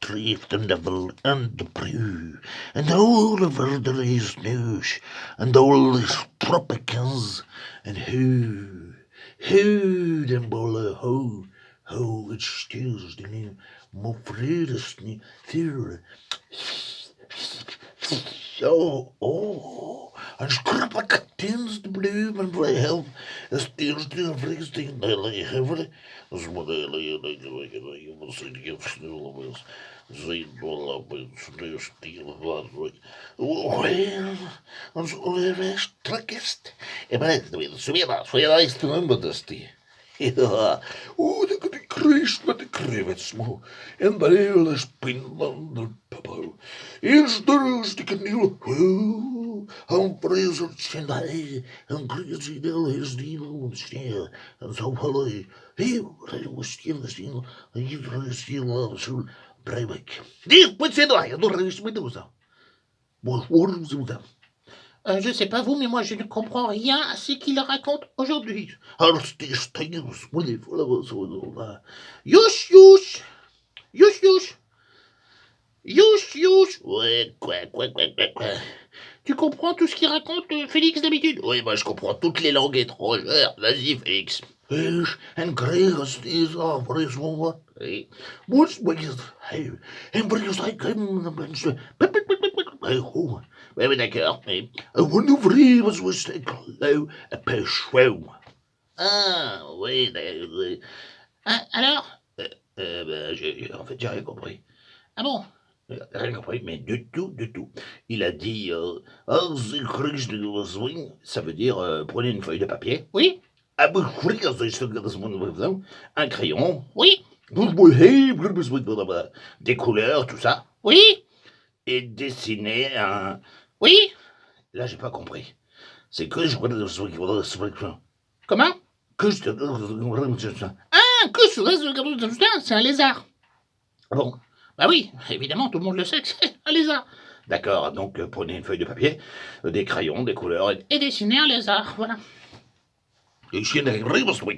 leeft en devil and the brew, and all the world is news, and all is tropicals, and who den bolle ho, het stills de nu, mo vredes nu, vuur, en skrappelijk tins de bloem en vrij help, en stills de vreesding, de leger, als moet je moet zeggen, je snel was, zijn bolle, snel stil was, en zo rest trakest, en maar het weer, zo weer is te nummer dat die. Ja, de kruis met de krevetsmo en de hele spinlander papa. Eerst de rustige nieuw, een prijzertje en hij, een kruisje is die nog sneeuw, en zo hallo, heel stil, iedereen stil, zo breivik. Die moet zijn daar, je doet het met ons. Waarom zo dan? Je sais pas vous, mais moi je ne comprends rien à ce qu'il raconte aujourd'hui. Hartstikke stengels, moet je voelen zo. Youch, youch. Youch, youch. Youch, youch. Ouais, quoi. Tu comprends tout ce qu'il raconte, Félix, d'habitude? Oui, moi je comprends toutes les langues étrangères. Vas-y, Félix. En krijgen deze afreiswoorden. Moest je en brengt hij de mensen. Oui, d'accord, mais on ouvrir zo stuk lauw een pêcheur. Ah, oui, d'accord. Alors? En fait, j'ai rien compris. Ah bon? Rien compris, mais du tout. Il a dit, ça veut dire, prenez une feuille de papier. Oui? Un crayon. Oui? Des couleurs, tout ça. Oui? Et dessiner un... Oui? Là, j'ai pas compris. C'est que je... Comment? Que je... Ah, que ce reste, c'est un lézard. Ah bon? Bah oui, évidemment, tout le monde le sait que c'est un lézard. D'accord, donc prenez une feuille de papier, des crayons, des couleurs... Et dessinez un lézard, voilà. Et je viens d'arriver, parce que je